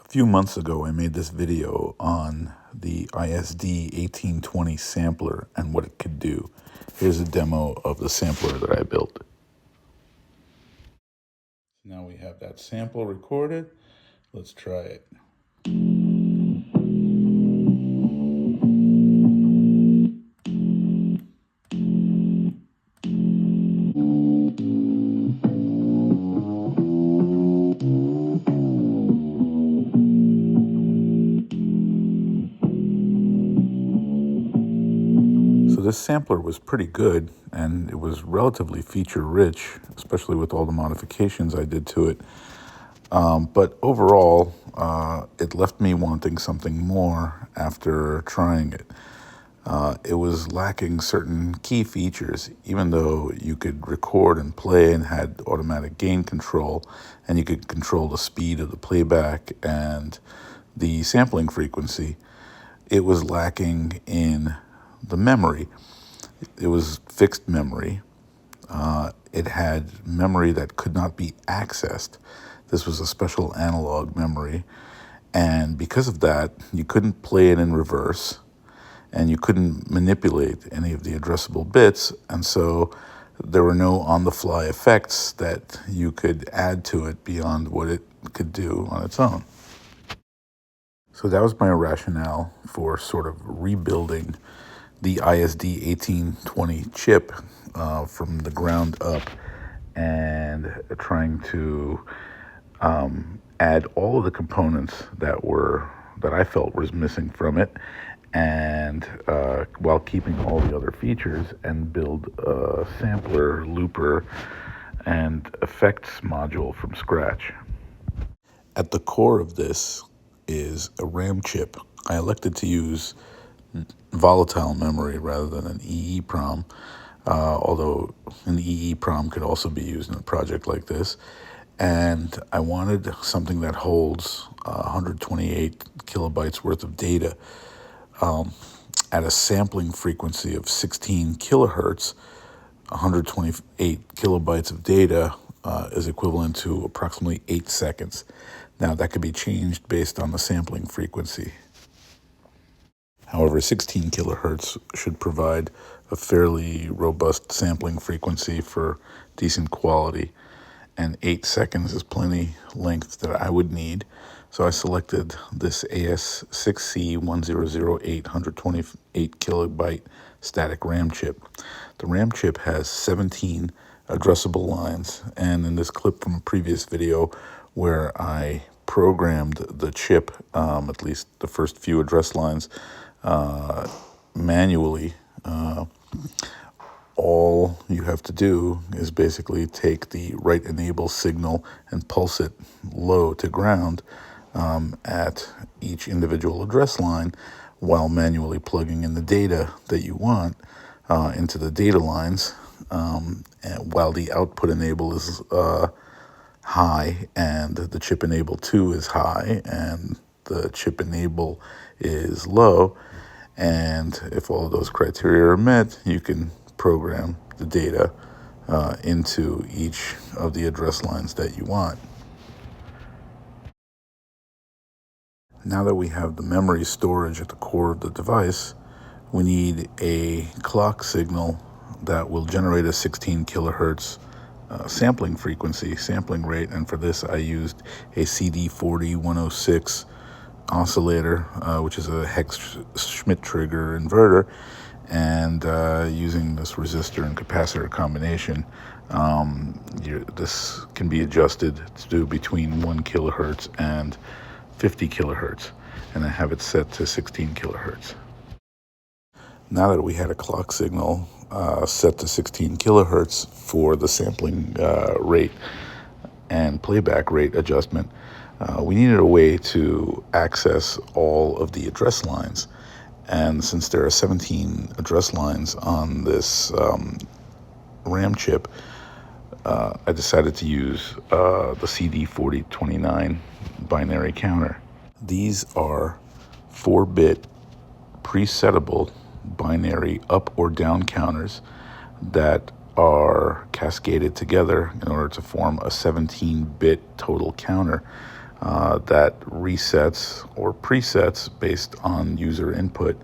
A few months ago, I made this video on the ISD 1820 sampler and what it could do. Here's a demo of the sampler that I built. Now we have that sample recorded. Let's try it. So this sampler was pretty good, and it was relatively feature-rich, especially with all the modifications I did to it. But overall, it left me wanting something more after trying it. It was lacking certain key features, even though you could record and play and had automatic gain control, and you could control the speed of the playback and the sampling frequency. It was lacking in the memory. It was fixed memory. It had memory that could not be accessed. This was a special analog memory. And because of that, you couldn't play it in reverse, and you couldn't manipulate any of the addressable bits. And so there were no on-the-fly effects that you could add to it beyond what it could do on its own. So that was my rationale for sort of rebuilding the ISD 1820 chip from the ground up and trying to add all of the components that I felt was missing from it, and while keeping all the other features, and build a sampler, looper, and effects module from scratch. At the core of this is a RAM chip. I elected to use volatile memory rather than an EEPROM, although an EEPROM could also be used in a project like this. And I wanted something that holds 128 kilobytes worth of data at a sampling frequency of 16 kilohertz. 128 kilobytes of data is equivalent to approximately 8 seconds. Now, that could be changed based on the sampling frequency. However, 16 kilohertz should provide a fairly robust sampling frequency for decent quality, and 8 seconds is plenty length that I would need. So I selected this AS6C1008 128 kilobyte static RAM chip. The RAM chip has 17 addressable lines, and in this clip from a previous video where I programmed the chip, at least the first few address lines, manually, all you have to do is basically take the write enable signal and pulse it low to ground at each individual address line, while manually plugging in the data that you want into the data lines, and while the output enable is high and the chip enable 2 is high and the chip enable is low. And if all of those criteria are met, you can program the data into each of the address lines that you want. Now that we have the memory storage at the core of the device, we need a clock signal that will generate a 16 kilohertz sampling rate. And for this, I used a CD40-106 oscillator, which is a hex Schmitt trigger inverter, and using this resistor and capacitor combination, this can be adjusted to do between 1 kilohertz and 50 kilohertz, and I have it set to 16 kilohertz. Now that we had a clock signal set to 16 kilohertz for the sampling rate and playback rate adjustment, we needed a way to access all of the address lines. And since there are 17 address lines on this RAM chip, I decided to use the CD4029 binary counter. These are 4-bit presettable binary up or down counters that are cascaded together in order to form a 17-bit total counter that resets or presets based on user input,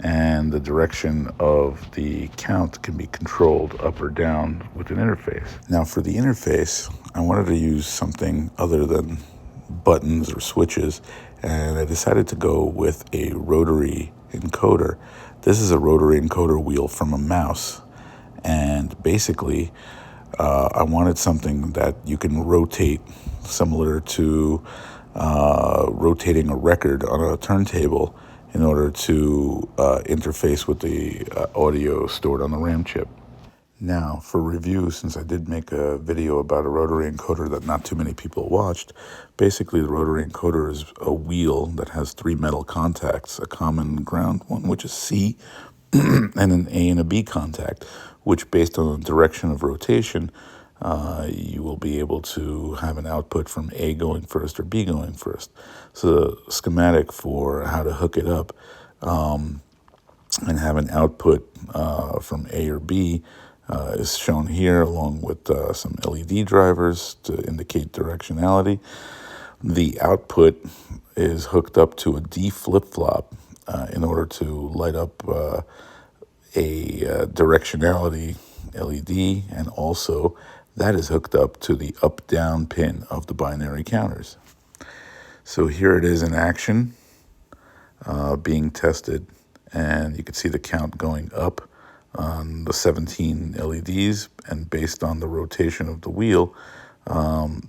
and the direction of the count can be controlled up or down with an interface. Now for the interface, I wanted to use something other than buttons or switches, and I decided to go with a rotary encoder. This is a rotary encoder wheel from a mouse, and basically I wanted something that you can rotate, similar to rotating a record on a turntable, in order to interface with the audio stored on the RAM chip. Now, for review, since I did make a video about a rotary encoder that not too many people watched, basically the rotary encoder is a wheel that has three metal contacts, a common ground one, which is C, and an A and a B contact, which based on the direction of rotation, you will be able to have an output from A going first or B going first. So the schematic for how to hook it up and have an output from A or B is shown here, along with some LED drivers to indicate directionality. The output is hooked up to a D flip-flop in order to light up a directionality LED, and also that is hooked up to the up-down pin of the binary counters. So here it is in action, being tested, and you can see the count going up on the 17 LEDs, and based on the rotation of the wheel of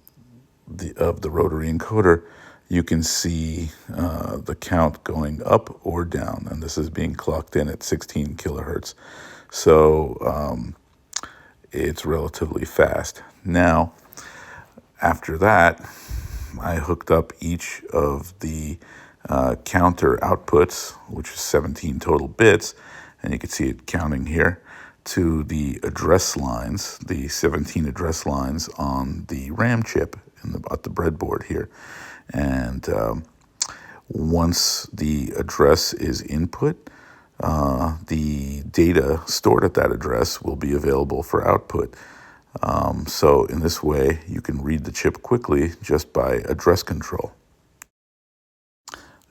the rotary encoder, you can see the count going up or down, and this is being clocked in at 16 kilohertz. So it's relatively fast. Now, after that, I hooked up each of the counter outputs, which is 17 total bits, and you can see it counting here, to the address lines, the 17 address lines on the RAM chip at the breadboard here. And once the address is input, the data stored at that address will be available for output. So in this way, you can read the chip quickly just by address control.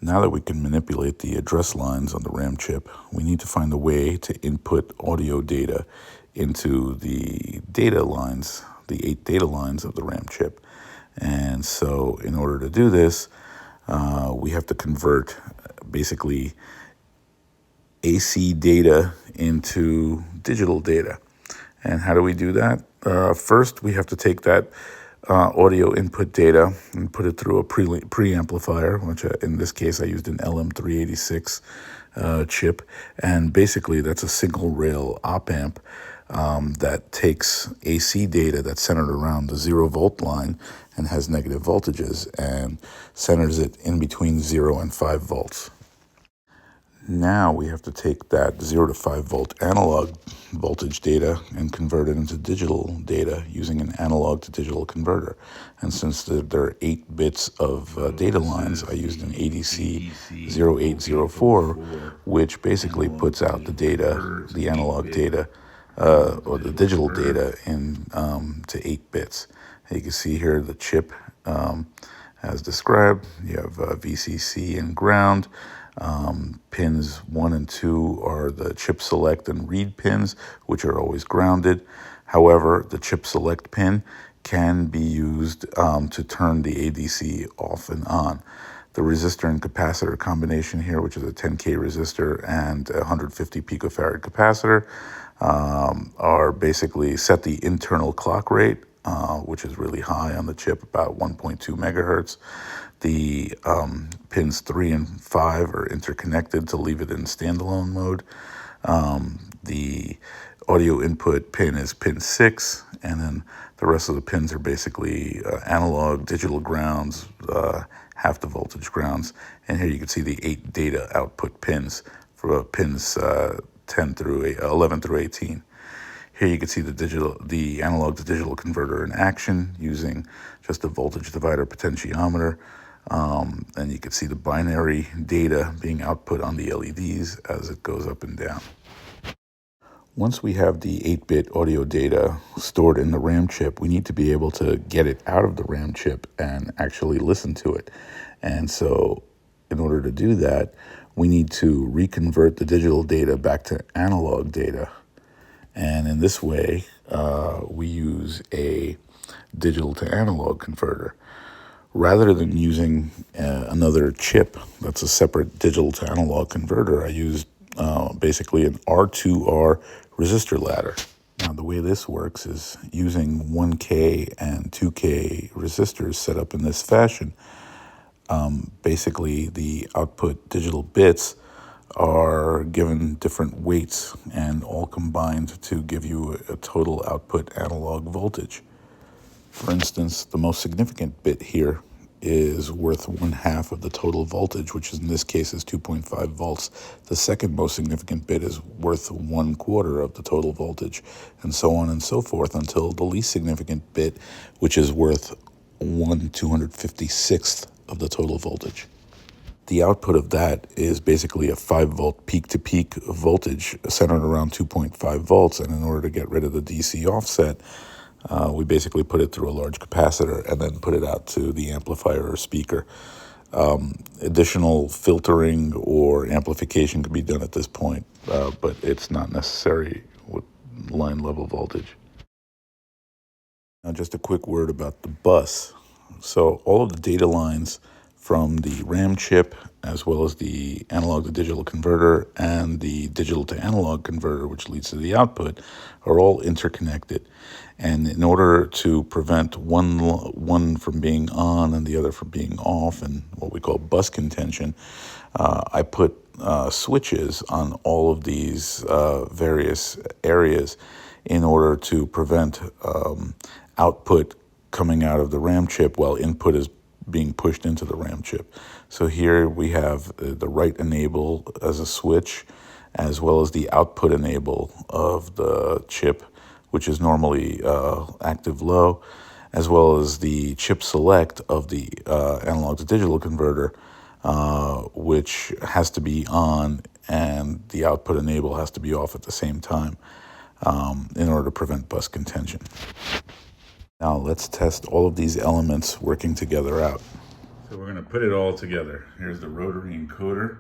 Now that we can manipulate the address lines on the RAM chip, we need to find a way to input audio data into the data lines, the 8 data lines of the RAM chip. And so in order to do this, we have to convert basically AC data into digital data. And how do we do that? First, we have to take that audio input data and put it through a preamplifier, which in this case I used an LM386 chip. And basically that's a single rail op amp that takes AC data that's centered around the 0 volt line and has negative voltages, and centers it in between 0 and 5 volts. Now we have to take that 0 to 5 volt analog voltage data and convert it into digital data using an analog to digital converter. And since there are 8 bits of data lines, I used an ADC 0804, which basically puts out the data, the analog data, or the digital data in to 8 bits. And you can see here the chip as described. You have VCC and ground. Pins 1 and 2 are the chip select and read pins, which are always grounded. However, the chip select pin can be used to turn the ADC off and on. The resistor and capacitor combination here, which is a 10K resistor and a 150 picofarad capacitor, are basically set the internal clock rate, which is really high on the chip, about 1.2 megahertz. The pins 3 and 5 are interconnected to leave it in standalone mode. The audio input pin is pin 6, and then the rest of the pins are basically analog, digital grounds, half the voltage grounds. And here you can see the 8 data output pins for pins 11 through 18. Here you can see the analog to digital converter in action using just a voltage divider potentiometer. And you can see the binary data being output on the LEDs as it goes up and down. Once we have the 8-bit audio data stored in the RAM chip, we need to be able to get it out of the RAM chip and actually listen to it. And so in order to do that, we need to reconvert the digital data back to analog data. And in this way, we use a digital to analog converter. Rather than using another chip that's a separate digital to analog converter, I use basically an R2R resistor ladder. Now, the way this works is using 1K and 2K resistors set up in this fashion. Basically, the output digital bits are given different weights and all combined to give you a total output analog voltage. For instance, the most significant bit here is worth 1/2 of the total voltage, which in this case is 2.5 volts. The second most significant bit is worth 1/4 of the total voltage, and so on and so forth until the least significant bit, which is worth 1/256th of the total voltage. The output of that is basically a 5-volt peak-to-peak voltage centered around 2.5 volts, and in order to get rid of the DC offset, we basically put it through a large capacitor and then put it out to the amplifier or speaker. Additional filtering or amplification could be done at this point, but it's not necessary with line level voltage. Now, just a quick word about the bus. So all of the data lines from the RAM chip, as well as the analog to digital converter and the digital to analog converter, which leads to the output, are all interconnected. And in order to prevent one from being on and the other from being off, and what we call bus contention, I put switches on all of these various areas in order to prevent output coming out of the RAM chip while input is being pushed into the RAM chip. So here we have the write enable as a switch, as well as the output enable of the chip, which is normally active low, as well as the chip select of the analog to digital converter, which has to be on, and the output enable has to be off at the same time in order to prevent bus contention. Now let's test all of these elements working together out. So we're going to put it all together. Here's the rotary encoder,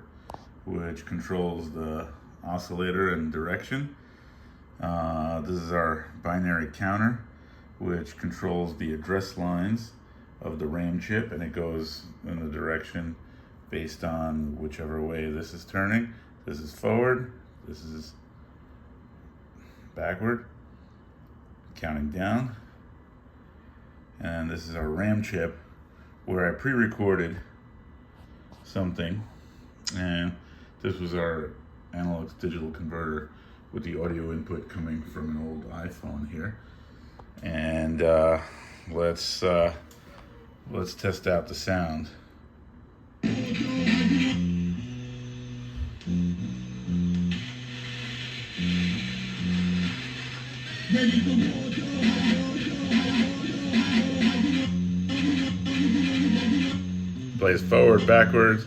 which controls the oscillator and direction. This is our binary counter, which controls the address lines of the RAM chip, and it goes in the direction based on whichever way this is turning. This is forward, this is backward, counting down. And this is our RAM chip, where I pre-recorded something, and this was our analog to digital converter with the audio input coming from an old iPhone here. And let's test out the sound. Plays forward, backwards.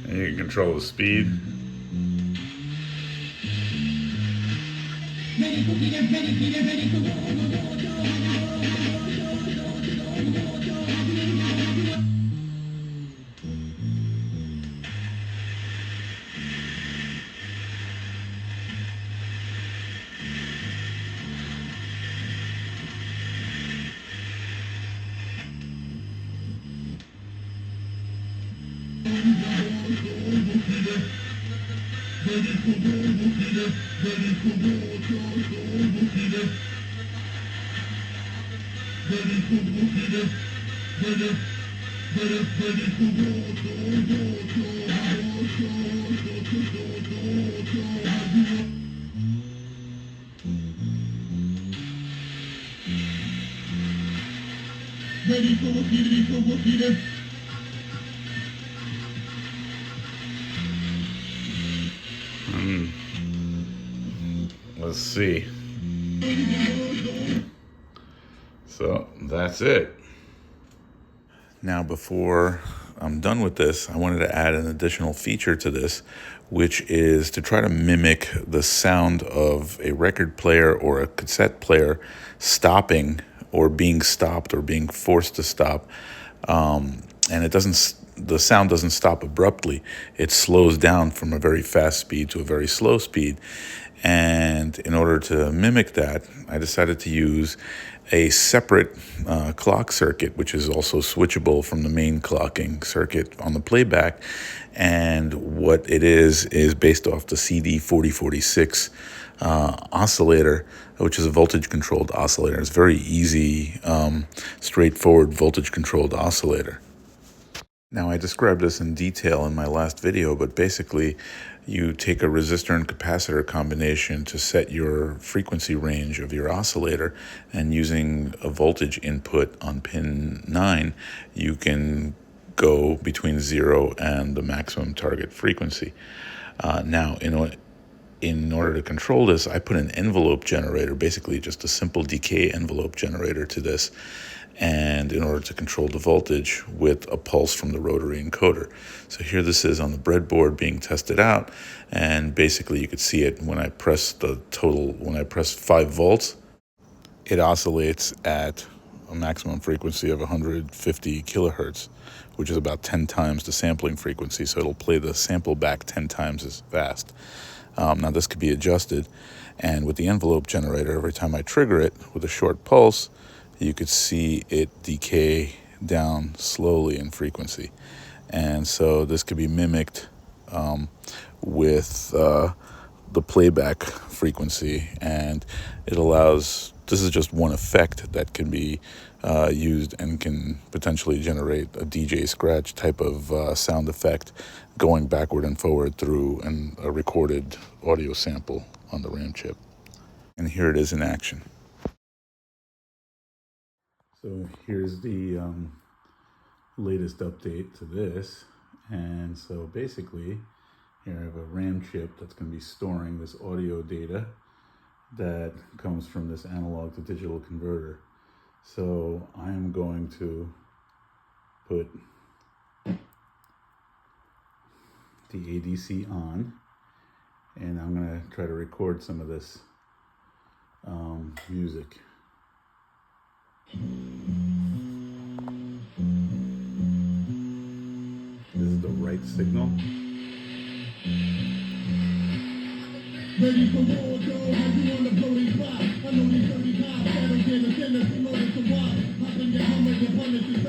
And you can control the speed. Let's see. So that's it. Now, before I'm done with this, I wanted to add an additional feature to this, which is to try to mimic the sound of a record player or a cassette player stopping or being stopped or being forced to stop. And the sound doesn't stop abruptly. It slows down from a very fast speed to a very slow speed. And in order to mimic that, I decided to use a separate clock circuit, which is also switchable from the main clocking circuit on the playback. And what it is based off the CD4046 oscillator, which is a voltage-controlled oscillator. It's very easy, straightforward voltage-controlled oscillator. Now, I described this in detail in my last video, but basically you take a resistor and capacitor combination to set your frequency range of your oscillator, and using a voltage input on pin 9, you can go between 0 and the maximum target frequency. Now, in order to control this, I put an envelope generator, basically just a simple decay envelope generator to this, and in order to control the voltage with a pulse from the rotary encoder. So here this is on the breadboard being tested out, and basically you could see it when I press 5 volts, it oscillates at a maximum frequency of 150 kilohertz, which is about 10 times the sampling frequency, so it'll play the sample back 10 times as fast. Now this could be adjusted, and with the envelope generator, every time I trigger it with a short pulse, you could see it decay down slowly in frequency. And so this could be mimicked with the playback frequency, and this is just one effect that can be used and can potentially generate a DJ scratch type of sound effect going backward and forward through a recorded audio sample on the RAM chip. And here it is in action. So here's the latest update to this. And so basically, here I have a RAM chip that's going to be storing this audio data that comes from this analog to digital converter. So I am going to put the ADC on, and I'm going to try to record some of this music. This is the right signal.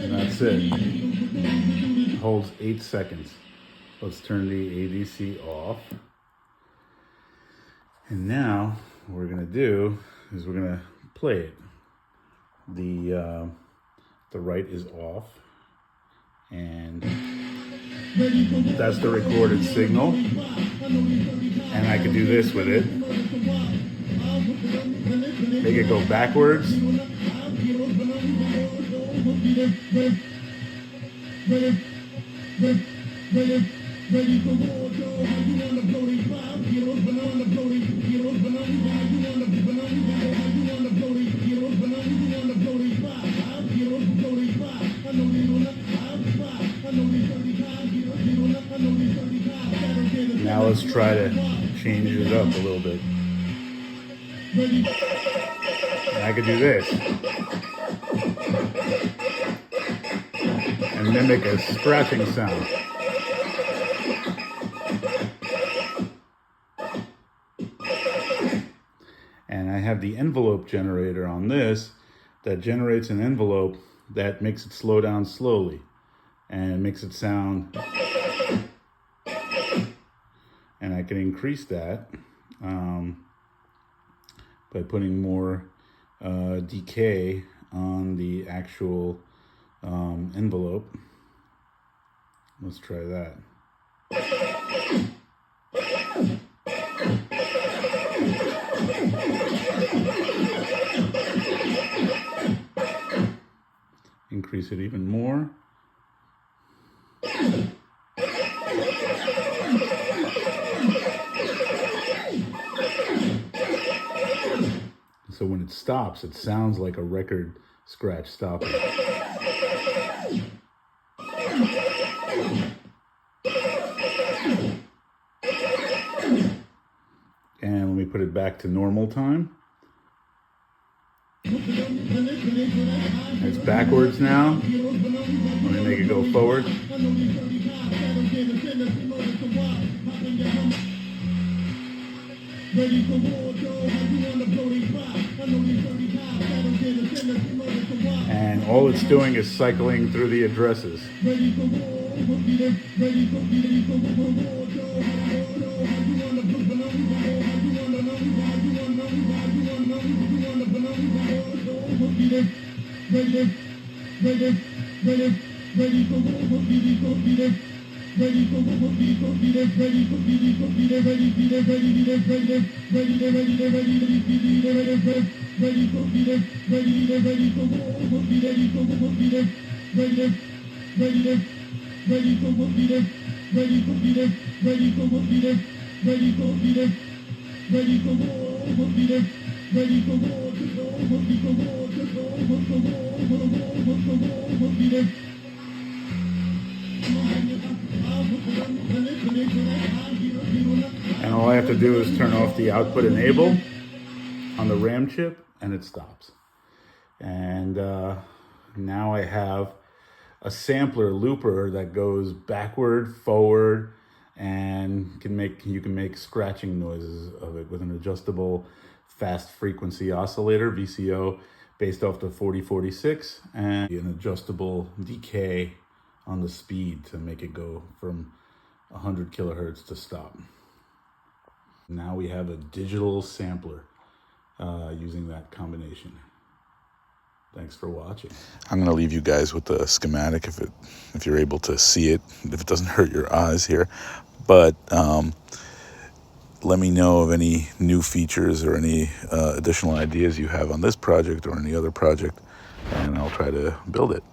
And that's it. Holds 8 seconds. Let's turn the ADC off. And now what we're gonna do is we're gonna play it. The right is off, and that's the recorded signal. And I can do this with it. Make it go backwards. Now let's try to change it up a little bit. And I could do this and mimic a scratching sound. And I have the envelope generator on this that generates an envelope that makes it slow down slowly, and it makes it sound, and I can increase that by putting more decay on the actual envelope. Let's try that. Increase increase it even more. So when it stops, it sounds like a record scratch stopping. And let me put it back to normal time. It's backwards now. Let me make it go forward. And all it's doing is cycling through the addresses. And all I have to do is turn off the output enable on the RAM chip and it stops. And now I have a sampler looper that goes backward, forward, and you can make scratching noises of it with an adjustable fast frequency oscillator, VCO, based off the 4046, and an adjustable decay on the speed to make it go from 100 kilohertz to stop. Now we have a digital sampler using that combination. Thanks for watching. I'm going to leave you guys with the schematic if you're able to see it, if it doesn't hurt your eyes here. But let me know of any new features or any additional ideas you have on this project or any other project, and I'll try to build it.